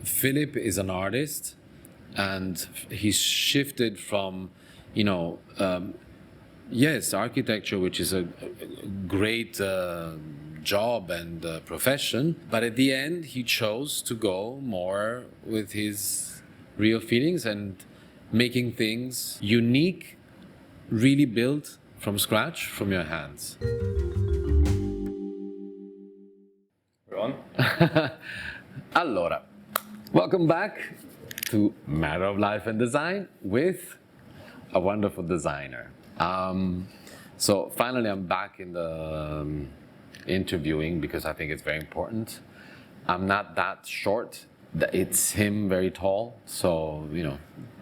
Filip is an artist, and he's shifted from, yes, architecture, which is a great job and profession, but at the end he chose to go more with his real feelings and making things unique, really built from scratch, from your hands. We're on? Allora, welcome back to Matter of Life and Design with a wonderful designer. So finally I'm back in the interviewing because I think it's very important. I'm not that short. It's him very tall, so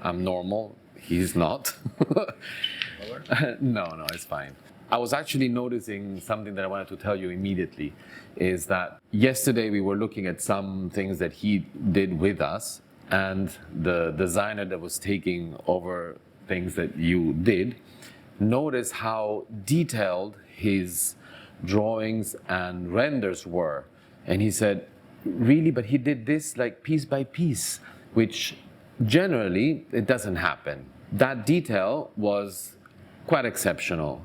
I'm normal. He's not. No, it's fine. I was actually noticing something that I wanted to tell you immediately, is that yesterday we were looking at some things that he did with us, and the designer that was taking over things that you did noticed how detailed his drawings and renders were. And he said, really, but he did this like piece by piece, which generally it doesn't happen. That detail was quite exceptional.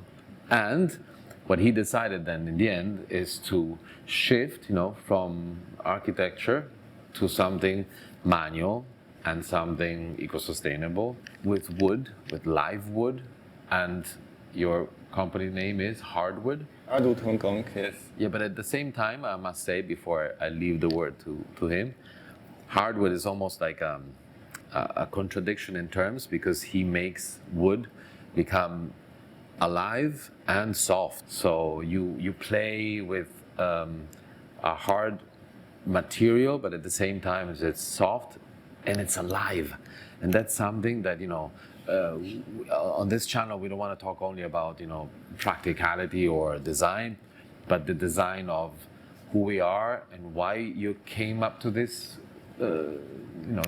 And what he decided then in the end is to shift, from architecture to something manual and something eco-sustainable with wood, with live wood. And your company name is Hardwood? Hardwood Hong Kong, yes. Yeah, but at the same time, I must say, before I leave the word to him, Hardwood is almost like a contradiction in terms, because he makes wood become alive and soft. So you play with a hard material, but at the same time it's soft and it's alive. And that's something that, on this channel we don't want to talk only about, practicality or design, but the design of who we are and why you came up to this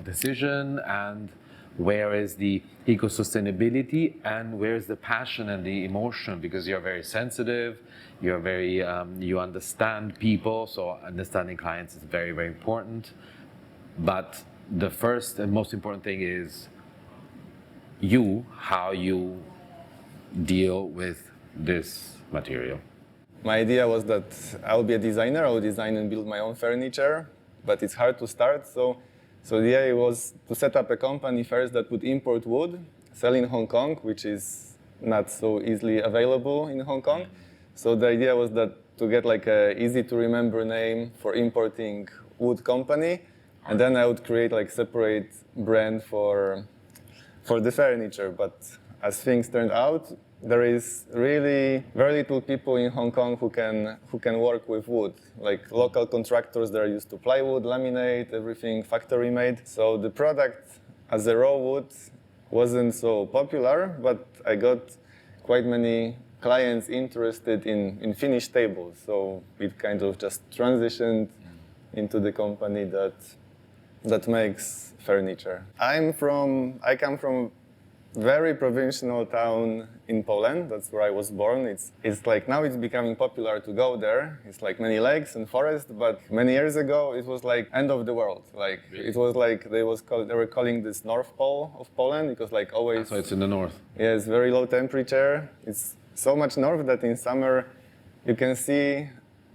decision, and where is the eco-sustainability and where is the passion and the emotion, because you're very sensitive, you're very, you understand people, so understanding clients is very, very important. But the first and most important thing is how you deal with this material. My idea was that I will be a designer, I will design and build my own furniture, but it's hard to start, so the idea was to set up a company first that would import wood, sell in Hong Kong, which is not so easily available in Hong Kong. So the idea was that to get like a easy to remember name for importing wood company, and then I would create like separate brand for the furniture. But as things turned out, there is really very little people in Hong Kong who can work with wood. Like local contractors that are used to plywood, laminate, everything factory made. So the product as a raw wood wasn't so popular, but I got quite many clients interested in finished tables. So it kind of just transitioned into the company that makes furniture. I come from very provincial town in Poland. That's where I was born. It's like now it's becoming popular to go there. It's like many lakes and forest, but many years ago it was like end of the world. Like really? It was like they were calling this North Pole of Poland because like always. So it's in the north. Yes, very low temperature. It's so much north that in summer you can see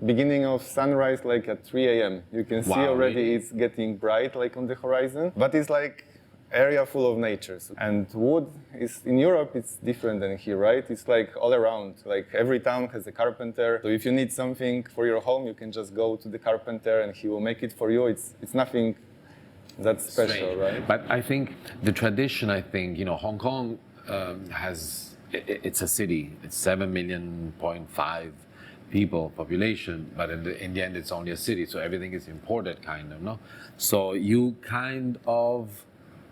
beginning of sunrise like at 3 a.m. You can see already really? It's getting bright like on the horizon, but it's like area full of nature. And wood is, in Europe, it's different than here, right? It's like all around, like every town has a carpenter. So if you need something for your home, you can just go to the carpenter and he will make it for you. It's nothing that's special, right? But I think the tradition, Hong Kong it's a city. It's 7.5 million people population, but in the end it's only a city, so everything is imported kind of, no? So you kind of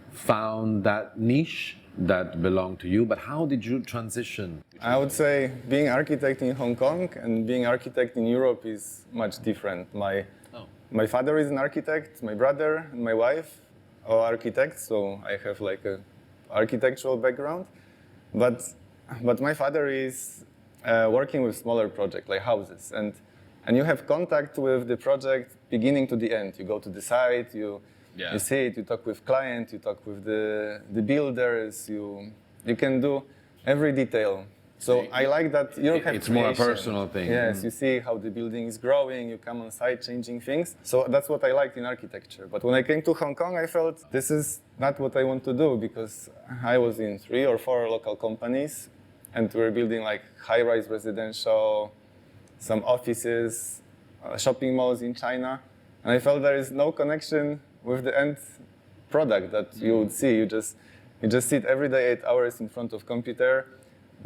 found that niche that belonged to you, but how did you transition? I would say being architect in Hong Kong and being architect in Europe is much different. My father is an architect, my brother and my wife are architects, so I have like a architectural background, but my father is working with smaller projects like houses, and you have contact with the project beginning to the end. You go to the site, you Yeah. You see it, you talk with client, you talk with the builders, you can do every detail. So I like that you have it's more a creation. personal thing. Yes, you see how the building is growing, you come on site changing things. So that's what I liked in architecture. But when I came to Hong Kong, I felt this is not what I want to do, because I was in 3 or 4 local companies and we were building like high-rise residential, some offices, shopping malls in China. And I felt there is no connection with the end product that you would see. You just sit every day 8 hours in front of computer,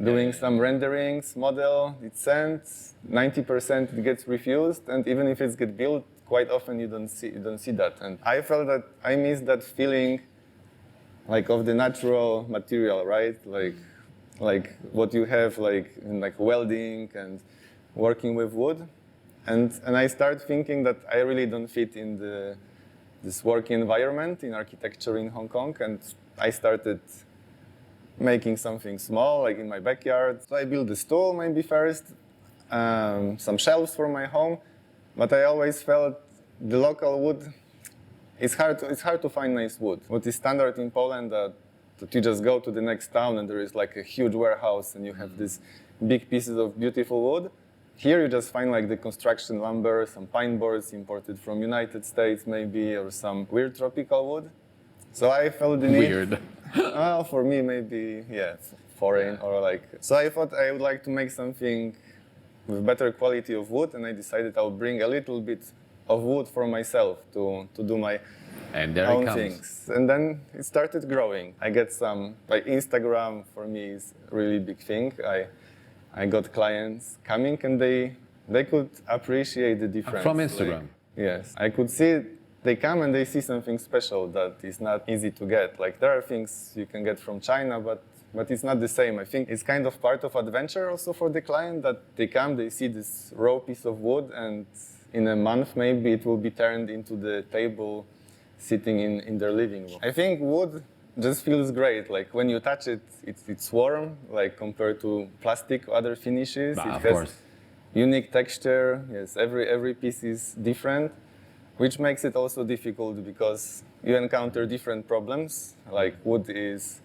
doing some renderings, model, it sends, 90% it gets refused, and even if it gets built, quite often you don't see that. And I felt that I missed that feeling, like of the natural material, right? Like what you have, like in like welding and working with wood, and I started thinking that I really don't fit in this work environment in architecture in Hong Kong, and I started making something small, like in my backyard. So I built a stool maybe first, some shelves for my home, but I always felt the local wood, it's hard to find nice wood. What is standard in Poland that you just go to the next town and there is like a huge warehouse and you have these big pieces of beautiful wood. Here you just find like the construction lumber, some pine boards imported from United States maybe, or some weird tropical wood. So I felt the need. Weird. Well, for me, maybe, yeah, foreign or like. So I thought I would like to make something with better quality of wood, and I decided I'll bring a little bit of wood for myself to do my own things. And then it started growing. I get some, like Instagram for me is a really big thing. I got clients coming and they could appreciate the difference. From Instagram? Yes, I could see they come and they see something special that is not easy to get. Like there are things you can get from China, but it's not the same. I think it's kind of part of adventure also for the client that they come, they see this raw piece of wood, and in a month maybe it will be turned into the table sitting in their living room. I think wood just feels great. Like when you touch it, it's warm, like compared to plastic or other finishes. It has unique texture. Yes, every piece is different, which makes it also difficult because you encounter different problems. Like wood is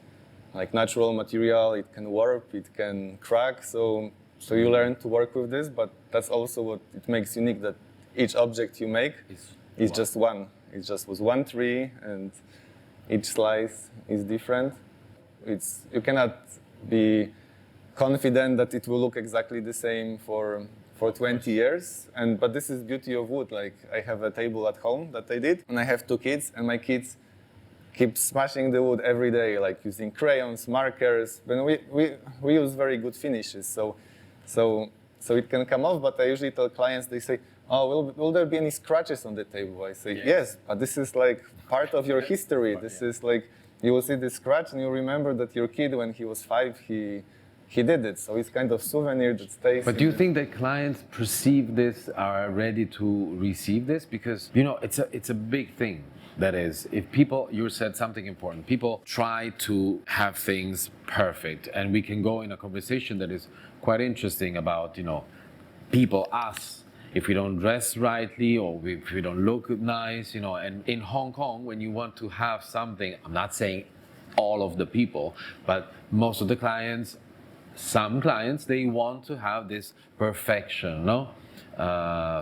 like natural material, it can warp, it can crack, so you learn to work with this, but that's also what it makes unique, that each object you make is just one. It just was one tree, and each slice is different. You cannot be confident that it will look exactly the same for 20 years, but this is beauty of wood. Like I have a table at home that I did, and I have 2 kids, and my kids keep smashing the wood every day, like using crayons, markers. But we use very good finishes, so it can come off. But I usually tell clients, they say, "Oh, will there be any scratches on the table?" I say, "Yes, but this is like part of your history. This is like you will see the scratch, and you remember that your kid, when he was 5, he did it, so it's kind of souvenir that stays. But do you think that clients perceive this, are ready to receive this? Because, you know, it's a big thing. That is, if people, you said something important, people try to have things perfect, and we can go in a conversation that is quite interesting about, you know, people, us, if we don't dress rightly or if we don't look nice, you know. And in Hong Kong, when you want to have something, I'm not saying all of the people, but most of the clients, some clients, they want to have this perfection, no?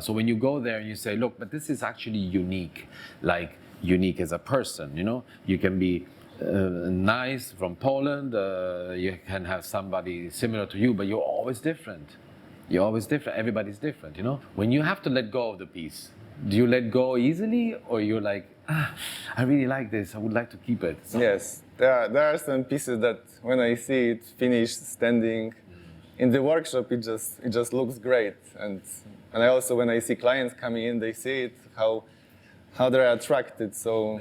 So when you go there and you say, look, but this is actually unique, like unique as a person, you know? You can be nice from Poland, you can have somebody similar to you, but you're always different. You're always different, everybody's different, you know? When you have to let go of the piece, do you let go easily, or you're like, I really like this, I would like to keep it? So. Yes, there are some pieces that when I see it finished, standing in the workshop, it just looks great. And I also, when I see clients coming in, they see it, how they're attracted. So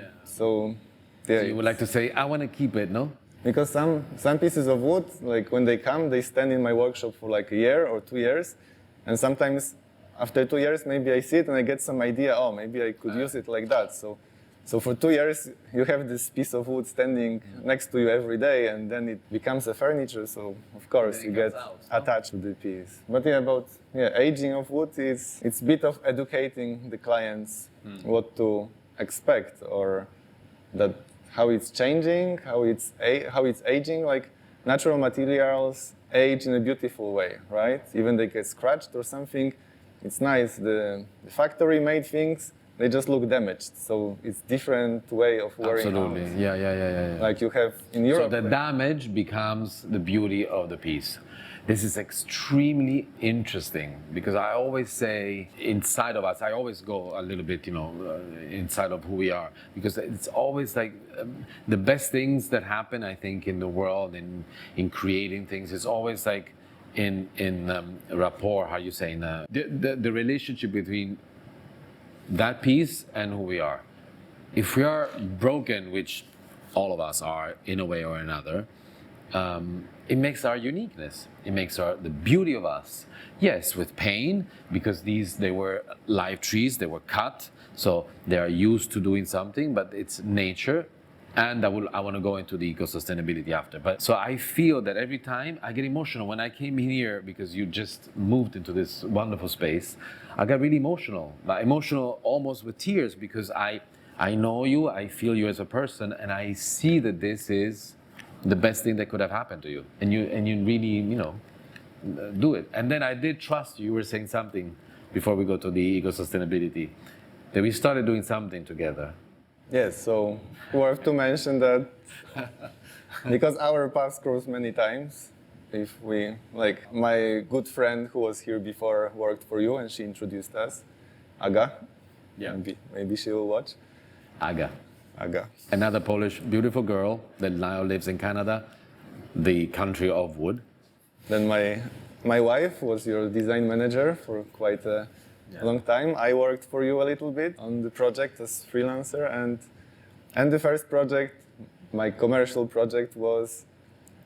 you would like to say, I want to keep it, no? Because some pieces of wood, like when they come, they stand in my workshop for like a year or 2 years, and sometimes after 2 years, maybe I see it and I get some idea, oh, maybe I could use it like that. So for 2 years, you have this piece of wood standing next to you every day, and then it becomes a furniture. So of course you get attached to the piece. But aging of wood it's a bit of educating the clients what expect, or that how it's changing, how it's aging. Like natural materials age in a beautiful way, right? Even they get scratched or something, it's nice. The factory-made things, they just look damaged. So it's different way of wearing Absolutely. out. Yeah. Like you have in Europe. So the damage becomes the beauty of the piece. This is extremely interesting because I always say inside of us, I always go a little bit, inside of who we are, because it's always like the best things that happen, I think, in the world, in creating things, it's always like in rapport, how you say, the relationship between that piece and who we are. If we are broken, which all of us are in a way or another, it makes our uniqueness. It makes the beauty of us. Yes, with pain, because they were live trees, they were cut, so they are used to doing something, but it's nature. And I want to go into the eco-sustainability after. But so I feel that every time I get emotional. When I came here, because you just moved into this wonderful space, I got really emotional. Emotional almost with tears, because I know you, I feel you as a person, and I see that this is the best thing that could have happened to you. And you really, do it. And then I did trust you. You were saying something before we go to the eco-sustainability, that we started doing something together. Yes, so worth to mention that because our paths crossed many times. If we, like my good friend who was here before worked for you and she introduced us, Aga. Yeah. Maybe she will watch. Aga. Another Polish beautiful girl that now lives in Canada, the country of wood. Then my wife was your design manager for quite a long time. I worked for you a little bit on the project as freelancer, and the first project, my commercial project, was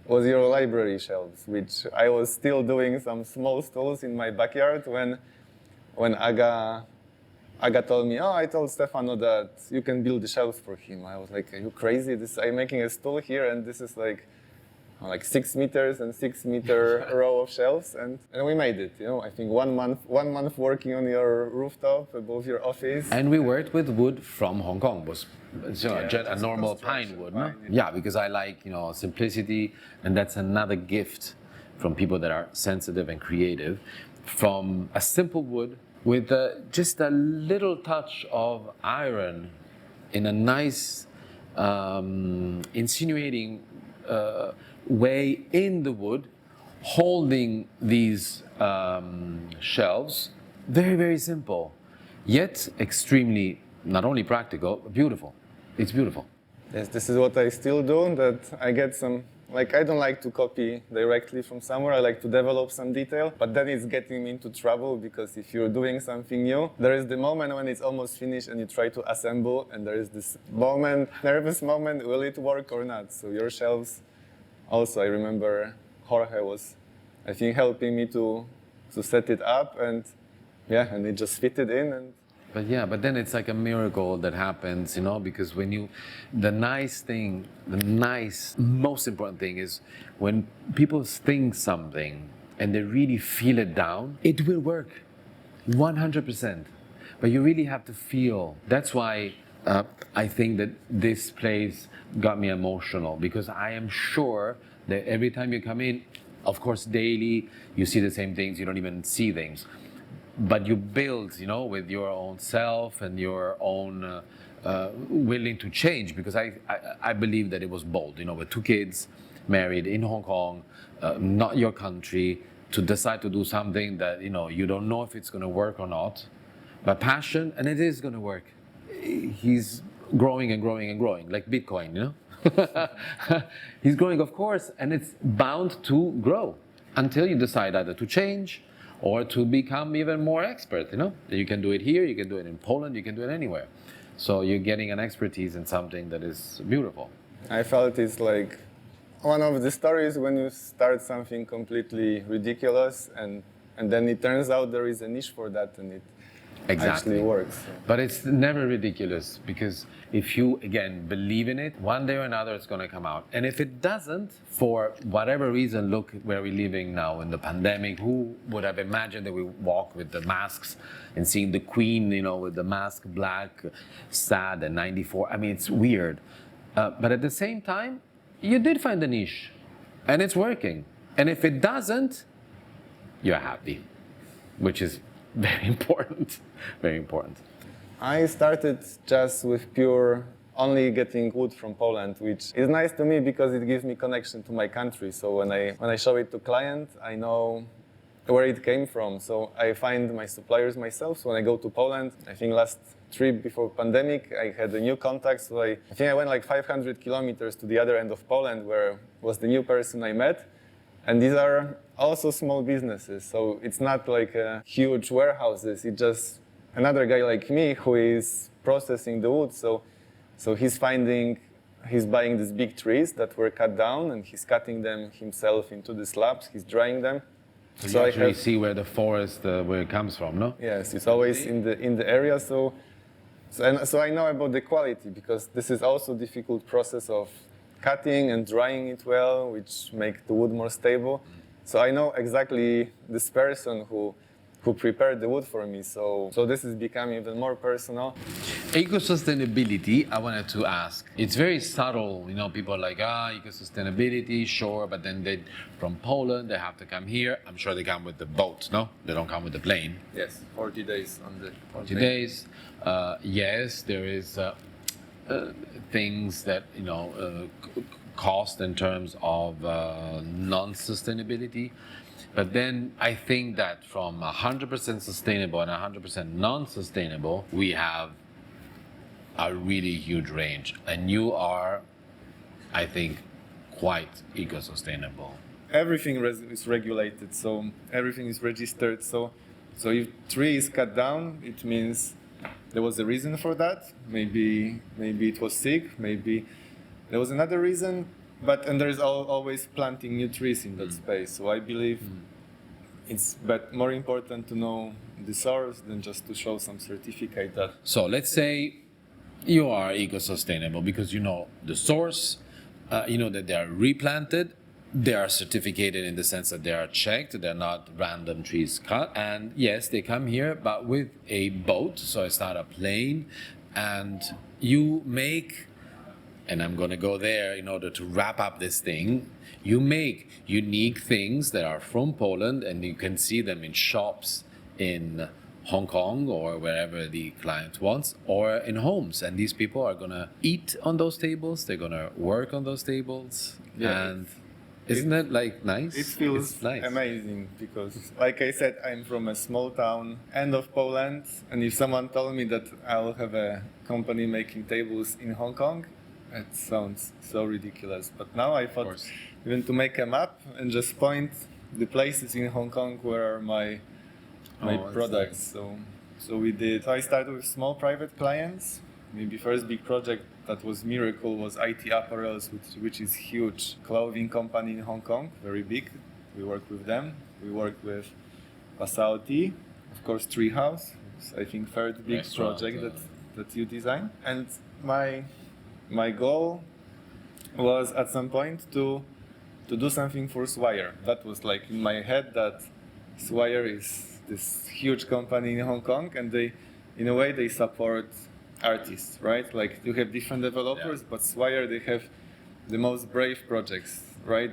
your library shelves, which I was still doing some small stalls in my backyard when Aga told me, I told Stefano that you can build the shelves for him. I was like, are you crazy? I'm making a stall here, and this is like 6 meters and 6 meter row of shelves, and we made it. I think 1 month working on your rooftop above your office. And we worked with wood from Hong Kong. Was a normal pine wood, no? Yeah, because I like simplicity, and that's another gift from people that are sensitive and creative. From a simple wood with just a little touch of iron in a nice, insinuating way in the wood, holding these shelves. Very, very simple, yet extremely not only practical, but beautiful. It's beautiful. Yes, this is what I still do, that I get some, I don't like to copy directly from somewhere. I like to develop some detail, but then it's getting me into trouble, because if you're doing something new, there is the moment when it's almost finished and you try to assemble, and there is this nervous moment, will it work or not? So your shelves, also I remember Jorge was, I think, helping me to set it up, and it just fitted in. But then it's like a miracle that happens, because the most important thing is when people think something and they really feel it down, it will work 100%. But you really have to feel. That's why I think that this place got me emotional, because I am sure that every time you come in, of course, daily, you see the same things, you don't even see things. But you build, with your own self and your own willing to change, because I believe that it was bold, with 2 kids, married in Hong Kong, not your country, to decide to do something that, you don't know if it's going to work or not, but passion, and it is going to work. He's growing and growing and growing, like Bitcoin, He's growing, of course, and it's bound to grow until you decide either to change or to become even more expert, You can do it here, you can do it in Poland, you can do it anywhere. So you're getting an expertise in something that is beautiful. I felt it's like one of the stories when you start something completely ridiculous, and then it turns out there is a niche for that, and Exactly. actually works. But it's never ridiculous, because if you, again, believe in it, one day or another it's going to come out. And if it doesn't, for whatever reason, look where we're living now in the pandemic. Who would have imagined that we walk with the masks and seeing the Queen, with the mask black, sad, and 94? I mean, it's weird. But at the same time, you did find a niche, and it's working. And if it doesn't, you're happy, which is very important, very important. I started just with pure only getting wood from Poland, which is nice to me because it gives me connection to my country. So when I show it to client, I know where it came from. So I find my suppliers myself. So when I go to Poland, I think last trip before pandemic, I had a new contact. So I think I went like 500 kilometers to the other end of Poland, where was the new person I met. And these are also small businesses. So it's not like huge warehouses. It's just another guy like me who is processing the wood. So he's buying these big trees that were cut down, and he's cutting them himself into the slabs. He's drying them. So you actually see where the forest, where it comes from, no? Yes, it's always in the area. So I know about the quality, because this is also a difficult process of cutting and drying it well, which make the wood more stable. So I know exactly this person who prepared the wood for me. So this is becoming even more personal. Eco-sustainability, I wanted to ask. It's very subtle, people are like, eco-sustainability, sure, but then they, from Poland, they have to come here. I'm sure they come with the boat, no? They don't come with the plane. Yes, 40 days on the 40 days. Yes, there is things that, cost in terms of non-sustainability. But then I think that from 100% sustainable and 100% non-sustainable, we have a really huge range. And you are, I think, quite eco-sustainable. Everything is regulated, so everything is registered. So if tree is cut down, it means there was a reason for that. Maybe it was sick. Maybe there was another reason. And there is always planting new trees in that space. So I believe it's more important to know the source than just to show some certificate that. So let's say you are eco-sustainable because you know the source, you know that they are replanted, they are certificated in the sense that they are checked, they're not random trees cut. And yes, they come here, but with a boat, so it's not a plane. And you make, and I'm going to go there in order to wrap up this thing, you make unique things that are from Poland, and you can see them in shops in Hong Kong or wherever the client wants, or in homes. And these people are going to eat on those tables, they're going to work on those tables. Yeah. And isn't that like nice? It feels nice. Amazing because, like I said, I'm from a small town, end of Poland, and if someone told me that I'll have a company making tables in Hong Kong, it sounds so ridiculous. But now I thought even to make a map and just point the places in Hong Kong where are my products. Nice. So we did. So I started with small private clients. Maybe first big project that was miracle was IT Apparels, which is huge clothing company in Hong Kong, very big. We work with them. We work with Pasao Tea, of course Treehouse. I think third big project that you design. And my goal was at some point to do something for Swire. That was like in my head that Swire is this huge company in Hong Kong, and they, in a way, they support artists, right? Like you have different developers, but Swire, they have the most brave projects, right?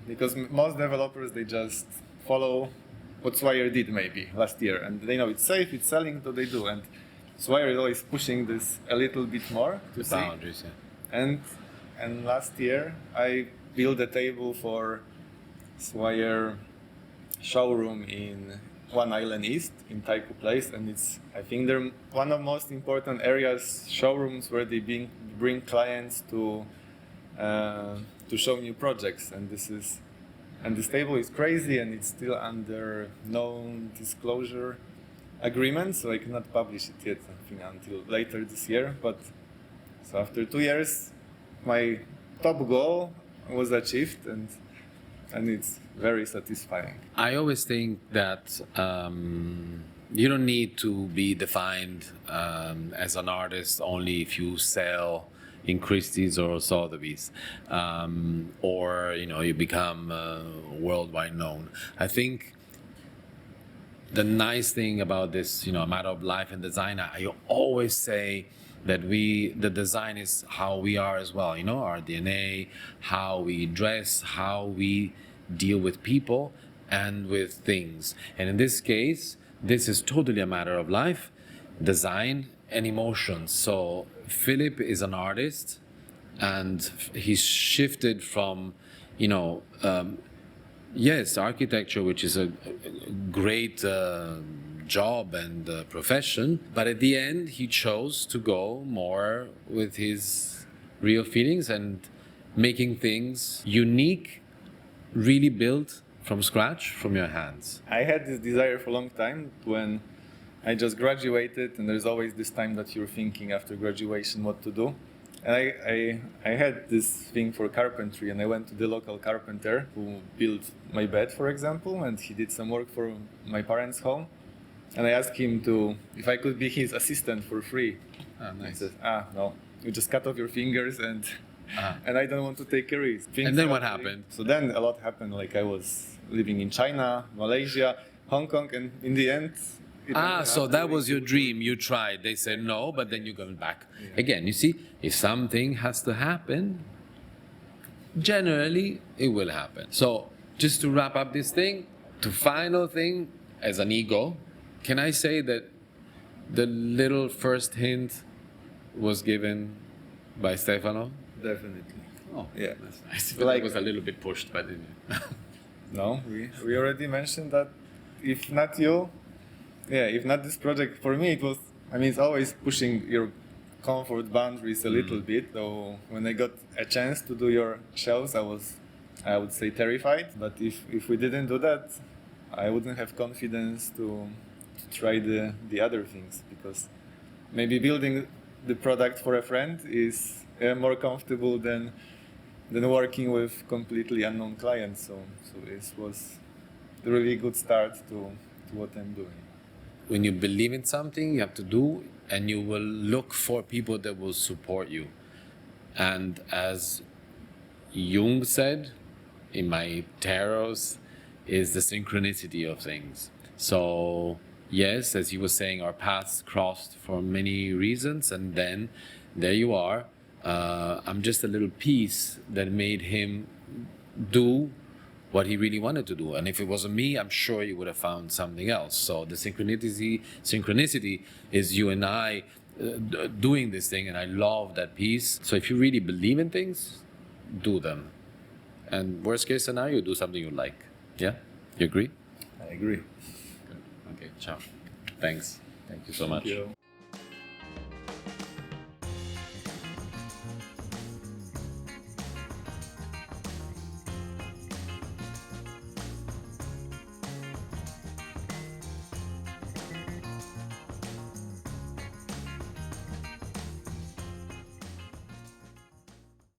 Because most developers, they just follow what Swire did maybe last year, and they know it's safe, it's selling, so they do. And Swire is always pushing this a little bit more to see. Boundaries, yeah. And last year I built a table for Swire showroom in One Island East in Taikoo Place, and it's, I think they're one of the most important areas, showrooms where they bring clients to show new projects. And this table is crazy, and it's still under non-disclosure agreement, so I cannot publish it yet, I think, until later this year. But so after 2 years, my top goal was achieved, and it's very satisfying. I always think that you don't need to be defined as an artist only if you sell in Christie's or Sotheby's, or you become worldwide known. I think the nice thing about this, a matter of life and design, I always say that the design is how we are as well. Our DNA, how we dress, how we deal with people and with things. And in this case, this is totally a matter of life, design, and emotions. So Filip is an artist, and he's shifted from, yes, architecture, which is a great job and profession, but at the end he chose to go more with his real feelings and making things unique, really built from scratch, from your hands. I had this desire for a long time when I just graduated, and there's always this time that you're thinking after graduation what to do. And I had this thing for carpentry, and I went to the local carpenter who built my bed, for example, and he did some work for my parents' home. And I asked him if I could be his assistant for free. Ah, nice. He said, no, you just cut off your fingers and I don't want to take a risk. And then what happened? So then a lot happened. Like I was living in China, Malaysia, Hong Kong, and in the end, so that was your dream. You tried. They said no, but then you're going back. Yeah. Again, you see, if something has to happen, generally it will happen. So just to wrap up this thing, the final thing, as an ego, can I say that the little first hint was given by Stefano? Definitely. Oh, yeah. That's nice. Like, it was a little bit pushed, but no, we already mentioned that if not you, if not this project, for me it was, it's always pushing your comfort boundaries a little bit. So when I got a chance to do your shows, I would say terrified. But if we didn't do that, I wouldn't have confidence to try the other things, because maybe building the product for a friend is more comfortable than working with completely unknown clients. So this was a really good start to what I'm doing. When you believe in something, you have to do, and you will look for people that will support you. And as Jung said in my tarots, is the synchronicity of things. So yes, as he was saying, our paths crossed for many reasons, and then there you are. I'm just a little piece that made him do what he really wanted to do. And if it wasn't me, I'm sure he would have found something else. So the synchronicity is you and I doing this thing, and I love that piece. So if you really believe in things, do them. And worst case scenario, do something you like. Yeah? You agree? I agree. Good. Okay, ciao. Thanks. Thank you so much. Thank you.